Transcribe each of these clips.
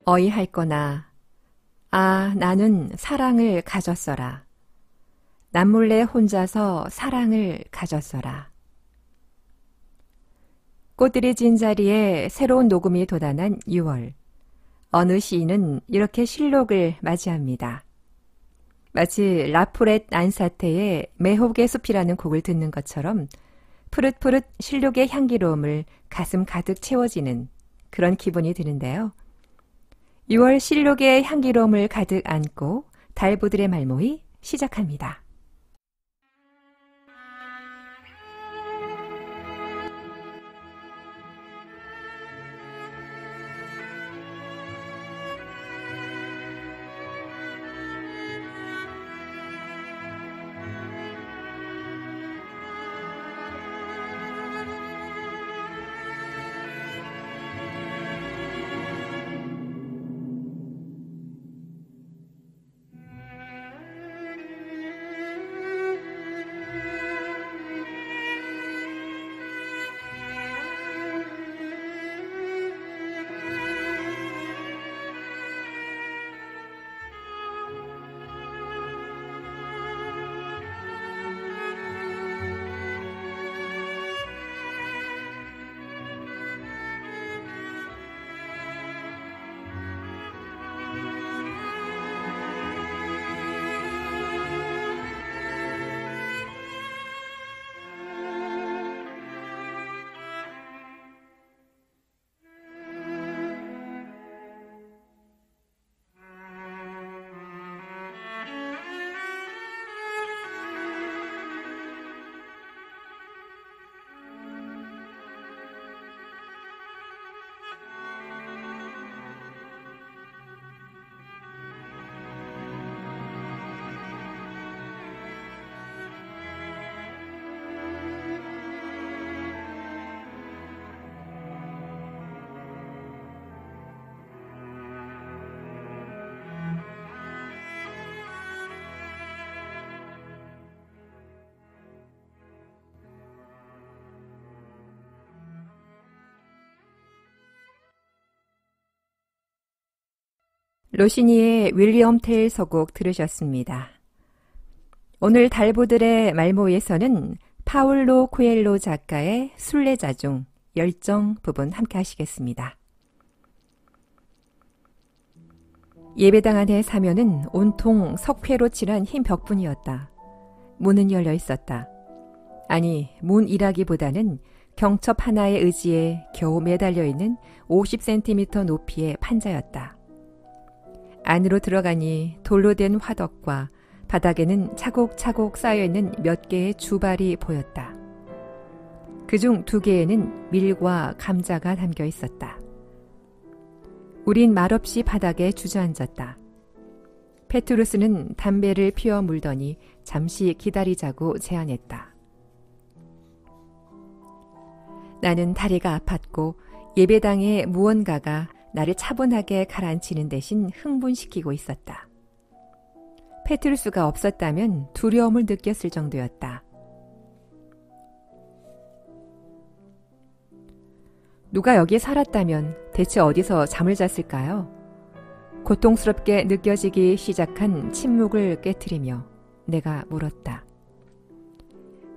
어이할거나 아, 나는 사랑을 가졌어라. 남몰래 혼자서 사랑을 가졌어라. 꽃들이 진 자리에 새로운 녹음이 돋아난 6월. 어느 시인은 이렇게 실록을 맞이합니다. 마치 라포렛 안사태의 매혹의 숲이라는 곡을 듣는 것처럼 푸릇푸릇 실록의 향기로움을 가슴 가득 채워지는 그런 기분이 드는데요. 6월 실록의 향기로움을 가득 안고 달보들의 말모이 시작합니다. 로시니의 윌리엄 텔 서곡 들으셨습니다. 오늘 달보들의 말모에서는 파울로 코엘로 작가의 순례자중 열정 부분 함께 하시겠습니다. 예배당 안의 사면은 온통 석회로 칠한 흰 벽뿐이었다. 문은 열려 있었다. 아니, 문이라기보다는 경첩 하나의 의지에 겨우 매달려 있는 50cm 높이의 판자였다. 안으로 들어가니 돌로 된 화덕과 바닥에는 차곡차곡 쌓여있는 몇 개의 주발이 보였다. 그중 2개에는 밀과 감자가 담겨 있었다. 우린 말없이 바닥에 주저앉았다. 페트루스는 담배를 피워 물더니 잠시 기다리자고 제안했다. 나는 다리가 아팠고 예배당의 무언가가 나를 차분하게 가라앉히는 대신 흥분시키고 있었다. 페트루스가 없었다면 두려움을 느꼈을 정도였다. 누가 여기 살았다면 대체 어디서 잠을 잤을까요? 고통스럽게 느껴지기 시작한 침묵을 깨트리며 내가 물었다.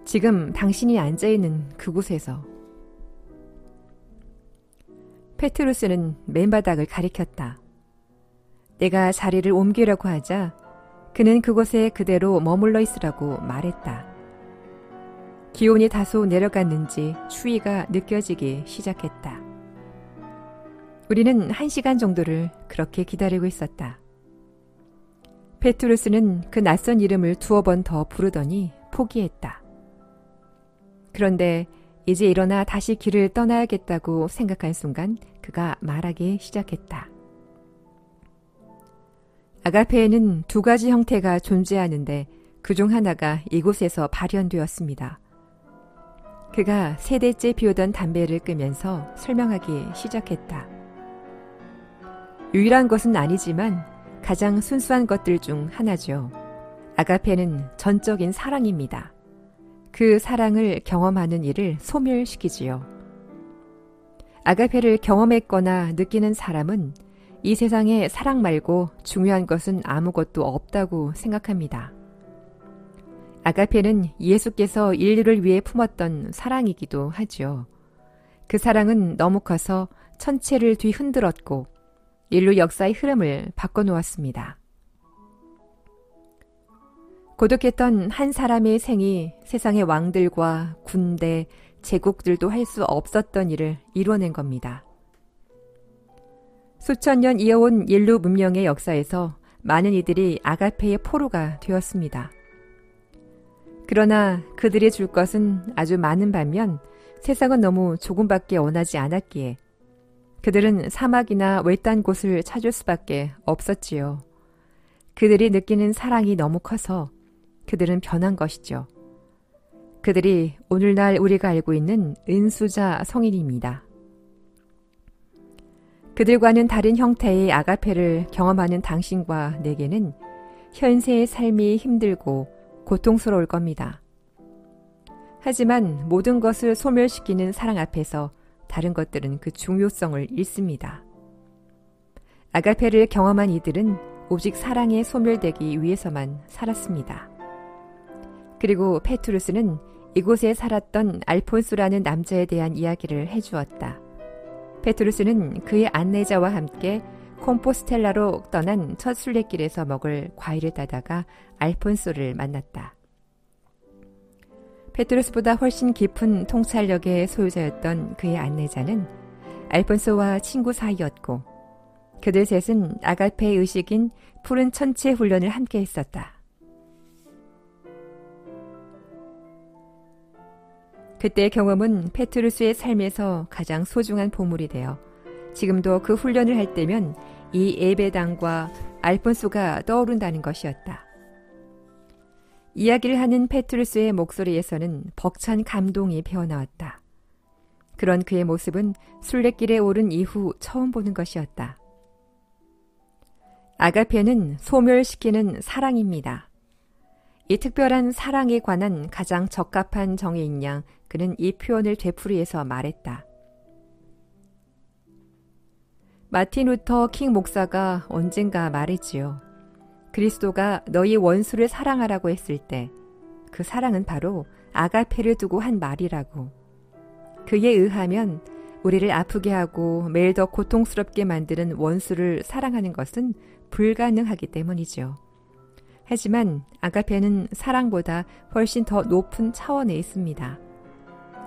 지금 당신이 앉아있는 그곳에서. 페트루스는 맨바닥을 가리켰다. 내가 자리를 옮기려고 하자 그는 그곳에 그대로 머물러 있으라고 말했다. 기온이 다소 내려갔는지 추위가 느껴지기 시작했다. 우리는 1시간 정도를 그렇게 기다리고 있었다. 페트루스는 그 낯선 이름을 2번 더 부르더니 포기했다. 그런데 이제 일어나 다시 길을 떠나야겠다고 생각한 순간 그가 말하기 시작했다. 아가페에는 2가지 형태가 존재하는데 그중 하나가 이곳에서 발현되었습니다. 그가 3대째 피우던 담배를 끄면서 설명하기 시작했다. 유일한 것은 아니지만 가장 순수한 것들 중 하나죠. 아가페는 전적인 사랑입니다. 그 사랑을 경험하는 이를 소멸시키지요. 아가페를 경험했거나 느끼는 사람은 이 세상에 사랑 말고 중요한 것은 아무것도 없다고 생각합니다. 아가페는 예수께서 인류를 위해 품었던 사랑이기도 하죠. 그 사랑은 너무 커서 천체를 뒤흔들었고 인류 역사의 흐름을 바꿔놓았습니다. 고독했던 한 사람의 생이 세상의 왕들과 군대, 제국들도 할 수 없었던 일을 이뤄낸 겁니다. 수천 년 이어온 인류 문명의 역사에서 많은 이들이 아가페의 포로가 되었습니다. 그러나 그들이 줄 것은 아주 많은 반면 세상은 너무 조금밖에 원하지 않았기에 그들은 사막이나 외딴 곳을 찾을 수밖에 없었지요. 그들이 느끼는 사랑이 너무 커서 그들은 변한 것이죠. 그들이 오늘날 우리가 알고 있는 은수자 성인입니다. 그들과는 다른 형태의 아가페를 경험하는 당신과 내게는 현세의 삶이 힘들고 고통스러울 겁니다. 하지만 모든 것을 소멸시키는 사랑 앞에서 다른 것들은 그 중요성을 잃습니다. 아가페를 경험한 이들은 오직 사랑에 소멸되기 위해서만 살았습니다. 그리고 페투루스는 이곳에 살았던 알폰소라는 남자에 대한 이야기를 해주었다. 페투루스는 그의 안내자와 함께 콤포스텔라로 떠난 첫 순례길에서 먹을 과일을 따다가 알폰소를 만났다. 페투루스보다 훨씬 깊은 통찰력의 소유자였던 그의 안내자는 알폰소와 친구 사이였고 그들 셋은 아가페의 의식인 푸른 천체 훈련을 함께 했었다. 그때의 경험은 페투루스의 삶에서 가장 소중한 보물이 되어 지금도 그 훈련을 할 때면 이 에베당과 알폰소가 떠오른다는 것이었다. 이야기를 하는 페투루스의 목소리에서는 벅찬 감동이 배어나왔다. 그런 그의 모습은 순례길에 오른 이후 처음 보는 것이었다. 아가페는 소멸시키는 사랑입니다. 이 특별한 사랑에 관한 가장 적합한 정의인 양 그는 이 표현을 되풀이해서 말했다. 마틴 루터 킹 목사가 언젠가 말했지요. 그리스도가 너희 원수를 사랑하라고 했을 때 그 사랑은 바로 아가페를 두고 한 말이라고. 그에 의하면 우리를 아프게 하고 매일 더 고통스럽게 만드는 원수를 사랑하는 것은 불가능하기 때문이죠. 하지만 아가페는 사랑보다 훨씬 더 높은 차원에 있습니다.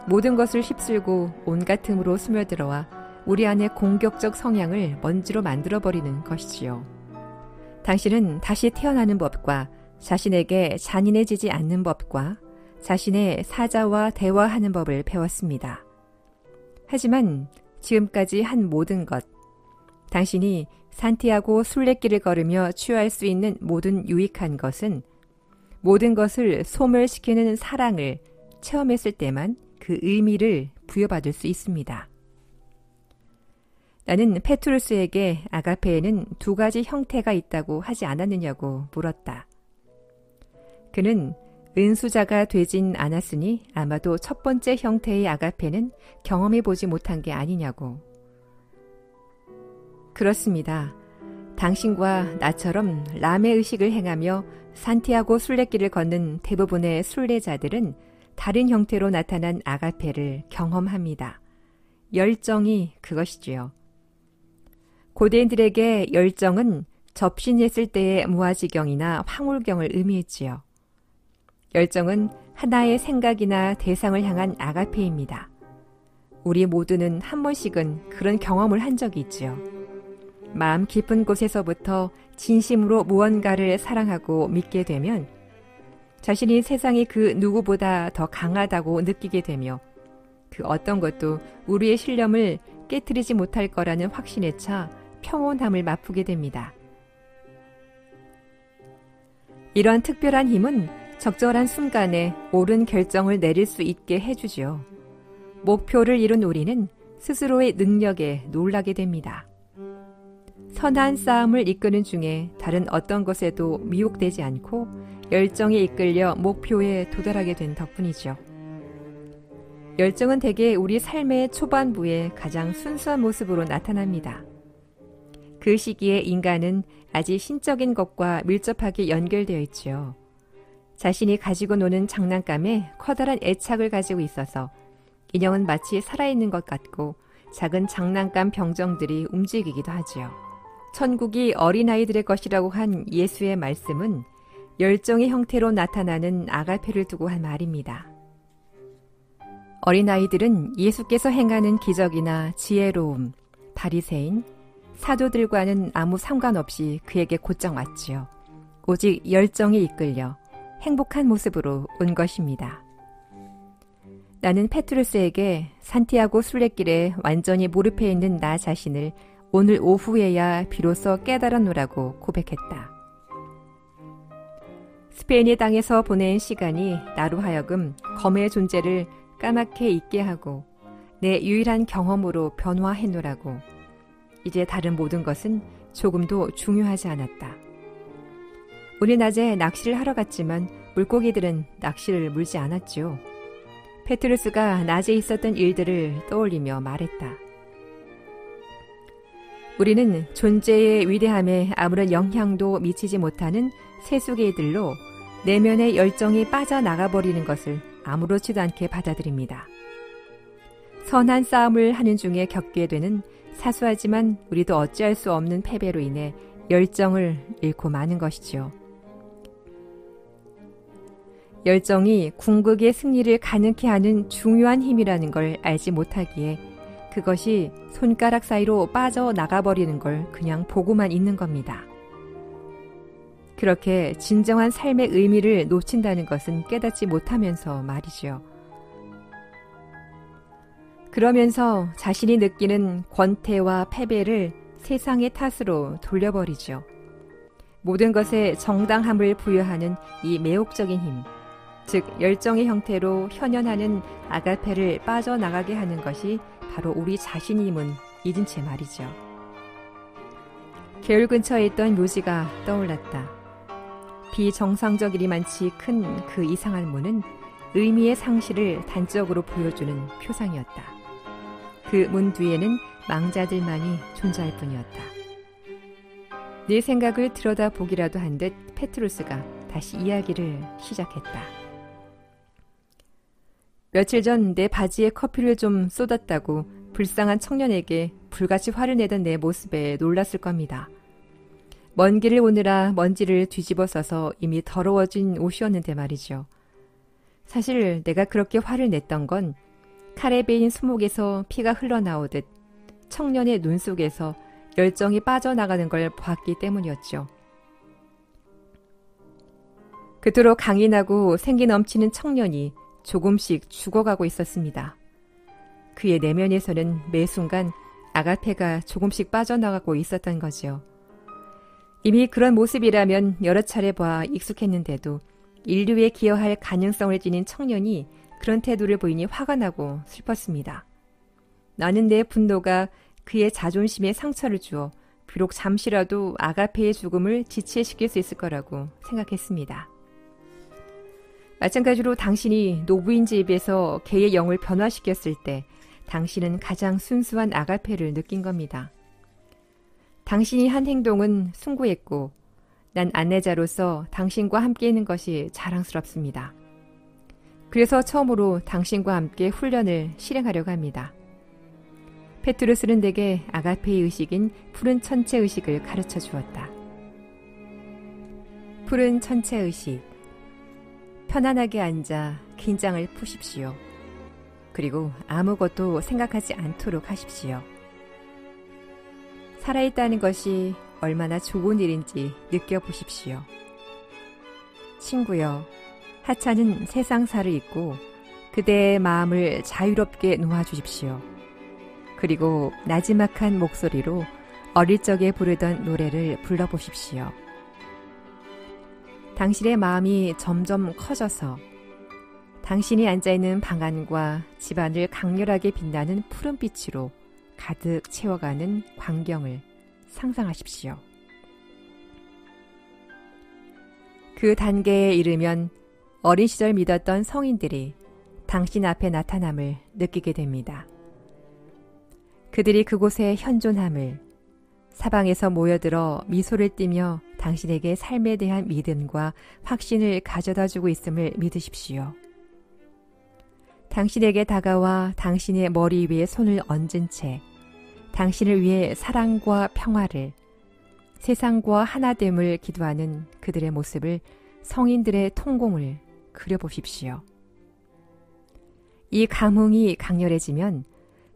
모든 것을 휩쓸고 온갖 틈으로 스며들어와 우리 안의 공격적 성향을 먼지로 만들어버리는 것이지요. 당신은 다시 태어나는 법과 자신에게 잔인해지지 않는 법과 자신의 사자와 대화하는 법을 배웠습니다. 하지만 지금까지 한 모든 것, 당신이 산티아고 순례길을 걸으며 취할 수 있는 모든 유익한 것은 모든 것을 소멸시키는 사랑을 체험했을 때만 그 의미를 부여받을 수 있습니다. 나는 페투루스에게 아가페에는 두 가지 형태가 있다고 하지 않았느냐고 물었다. 그는 은수자가 되진 않았으니 아마도 첫 번째 형태의 아가페는 경험해보지 못한 게 아니냐고. 그렇습니다. 당신과 나처럼 람의 의식을 행하며 산티아고 순례길을 걷는 대부분의 순례자들은 다른 형태로 나타난 아가페를 경험합니다. 열정이 그것이지요. 고대인들에게 열정은 접신했을 때의 무아지경이나 황홀경을 의미했지요. 열정은 하나의 생각이나 대상을 향한 아가페입니다. 우리 모두는 한 번씩은 그런 경험을 한 적이 있지요. 마음 깊은 곳에서부터 진심으로 무언가를 사랑하고 믿게 되면 자신이 세상의 그 누구보다 더 강하다고 느끼게 되며 그 어떤 것도 우리의 신념을 깨트리지 못할 거라는 확신에 차 평온함을 맛보게 됩니다. 이런 특별한 힘은 적절한 순간에 옳은 결정을 내릴 수 있게 해주죠. 목표를 이룬 우리는 스스로의 능력에 놀라게 됩니다. 선한 싸움을 이끄는 중에 다른 어떤 것에도 미혹되지 않고 열정에 이끌려 목표에 도달하게 된 덕분이죠. 열정은 대개 우리 삶의 초반부에 가장 순수한 모습으로 나타납니다. 그 시기에 인간은 아직 신적인 것과 밀접하게 연결되어 있지요. 자신이 가지고 노는 장난감에 커다란 애착을 가지고 있어서 인형은 마치 살아있는 것 같고 작은 장난감 병정들이 움직이기도 하지요. 천국이 어린아이들의 것이라고 한 예수의 말씀은 열정의 형태로 나타나는 아가페를 두고 한 말입니다. 어린아이들은 예수께서 행하는 기적이나 지혜로움, 바리새인, 사도들과는 아무 상관없이 그에게 곧장 왔지요. 오직 열정에 이끌려 행복한 모습으로 온 것입니다. 나는 페트루스에게 산티아고 순례길에 완전히 몰입해 있는 나 자신을 오늘 오후에야 비로소 깨달았노라고 고백했다. 스페인의 땅에서 보낸 시간이 나로 하여금 검의 존재를 까맣게 잊게 하고 내 유일한 경험으로 변화해노라고. 이제 다른 모든 것은 조금도 중요하지 않았다. 우리 낮에 낚시를 하러 갔지만 물고기들은 낚시를 물지 않았지요. 페트루스가 낮에 있었던 일들을 떠올리며 말했다. 우리는 존재의 위대함에 아무런 영향도 미치지 못하는 세수개들로 내면의 열정이 빠져나가버리는 것을 아무렇지도 않게 받아들입니다. 선한 싸움을 하는 중에 겪게 되는 사소하지만 우리도 어찌할 수 없는 패배로 인해 열정을 잃고 마는 것이지요. 열정이 궁극의 승리를 가능케 하는 중요한 힘이라는 걸 알지 못하기에 그것이 손가락 사이로 빠져나가버리는 걸 그냥 보고만 있는 겁니다. 그렇게 진정한 삶의 의미를 놓친다는 것은 깨닫지 못하면서 말이죠. 그러면서 자신이 느끼는 권태와 패배를 세상의 탓으로 돌려버리죠. 모든 것에 정당함을 부여하는 이 매혹적인 힘, 즉 열정의 형태로 현현하는 아가페를 빠져나가게 하는 것이 바로 우리 자신임은 잊은 채 말이죠. 개울 근처에 있던 묘지가 떠올랐다. 비정상적이리만치 큰 그 이상한 문은 의미의 상실을 단적으로 보여주는 표상이었다. 그 문 뒤에는 망자들만이 존재할 뿐이었다. 네 생각을 들여다보기라도 한 듯 페트루스가 다시 이야기를 시작했다. 며칠 전 내 바지에 커피를 좀 쏟았다고 불쌍한 청년에게 불같이 화를 내던 내 모습에 놀랐을 겁니다. 먼 길을 오느라 먼지를 뒤집어 써서 이미 더러워진 옷이었는데 말이죠. 사실 내가 그렇게 화를 냈던 건 칼에 베인 수목에서 피가 흘러나오듯 청년의 눈 속에서 열정이 빠져나가는 걸 보았기 때문이었죠. 그토록 강인하고 생기 넘치는 청년이 조금씩 죽어가고 있었습니다. 그의 내면에서는 매 순간 아가페가 조금씩 빠져나가고 있었던 거지요. 이미 그런 모습이라면 여러 차례 봐 익숙했는데도 인류에 기여할 가능성을 지닌 청년이 그런 태도를 보이니 화가 나고 슬펐습니다. 나는 내 분노가 그의 자존심에 상처를 주어 비록 잠시라도 아가페의 죽음을 지체시킬 수 있을 거라고 생각했습니다. 마찬가지로 당신이 노부인지 입에서 개의 영을 변화시켰을 때 당신은 가장 순수한 아가페를 느낀 겁니다. 당신이 한 행동은 숭고했고 난 안내자로서 당신과 함께 있는 것이 자랑스럽습니다. 그래서 처음으로 당신과 함께 훈련을 실행하려고 합니다. 페트루스는 내게 아가페의 의식인 푸른 천체 의식을 가르쳐 주었다. 푸른 천체 의식. 편안하게 앉아 긴장을 푸십시오. 그리고 아무것도 생각하지 않도록 하십시오. 살아있다는 것이 얼마나 좋은 일인지 느껴보십시오. 친구여, 하찮은 세상사를 잊고 그대의 마음을 자유롭게 놓아주십시오. 그리고 나지막한 목소리로 어릴 적에 부르던 노래를 불러보십시오. 당신의 마음이 점점 커져서 당신이 앉아있는 방 안과 집안을 강렬하게 빛나는 푸른빛으로 가득 채워가는 광경을 상상하십시오. 그 단계에 이르면 어린 시절 믿었던 성인들이 당신 앞에 나타남을 느끼게 됩니다. 그들이 그곳에 현존함을, 사방에서 모여들어 미소를 띠며 당신에게 삶에 대한 믿음과 확신을 가져다 주고 있음을 믿으십시오. 당신에게 다가와 당신의 머리 위에 손을 얹은 채 당신을 위해 사랑과 평화를, 세상과 하나됨을 기도하는 그들의 모습을, 성인들의 통공을 그려보십시오. 이 감흥이 강렬해지면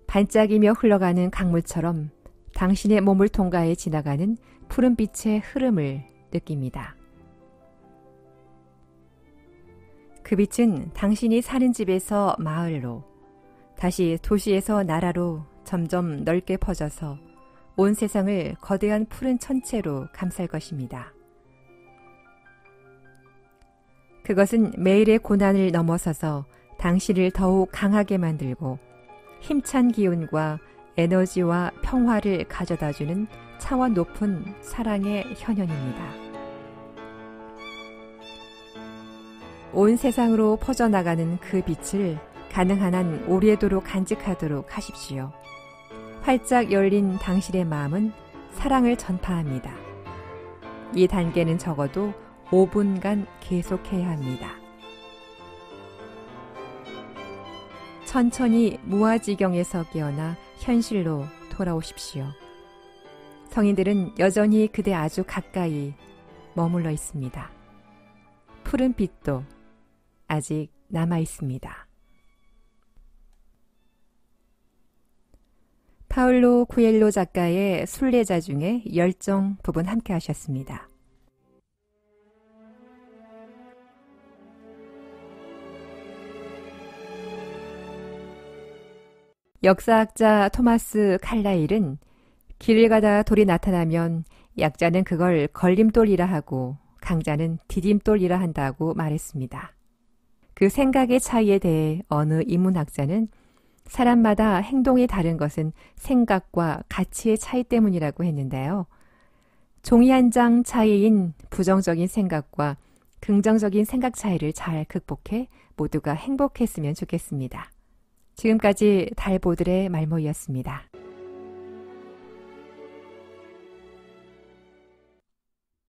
반짝이며 흘러가는 강물처럼 당신의 몸을 통과해 지나가는 푸른빛의 흐름을 느낍니다. 그 빛은 당신이 사는 집에서 마을로, 다시 도시에서 나라로 점점 넓게 퍼져서 온 세상을 거대한 푸른 천체로 감쌀 것입니다. 그것은 매일의 고난을 넘어서서 당신을 더욱 강하게 만들고 힘찬 기운과 에너지와 평화를 가져다주는 차원 높은 사랑의 현현입니다. 온 세상으로 퍼져나가는 그 빛을 가능한 한 오래도록 간직하도록 하십시오. 활짝 열린 당신의 마음은 사랑을 전파합니다. 이 단계는 적어도 5분간 계속해야 합니다. 천천히 무아지경에서 깨어나 현실로 돌아오십시오. 성인들은 여전히 그대 아주 가까이 머물러 있습니다. 푸른 빛도 아직 남아 있습니다. 파울로 쿠엘로 작가의 순례자 중에 열정 부분 함께 하셨습니다. 역사학자 토마스 칼라일은 길을 가다 돌이 나타나면 약자는 그걸 걸림돌이라 하고 강자는 디딤돌이라 한다고 말했습니다. 그 생각의 차이에 대해 어느 인문학자는 사람마다 행동이 다른 것은 생각과 가치의 차이 때문이라고 했는데요. 종이 한 장 차이인 부정적인 생각과 긍정적인 생각 차이를 잘 극복해 모두가 행복했으면 좋겠습니다. 지금까지 달보들의 말모이였습니다.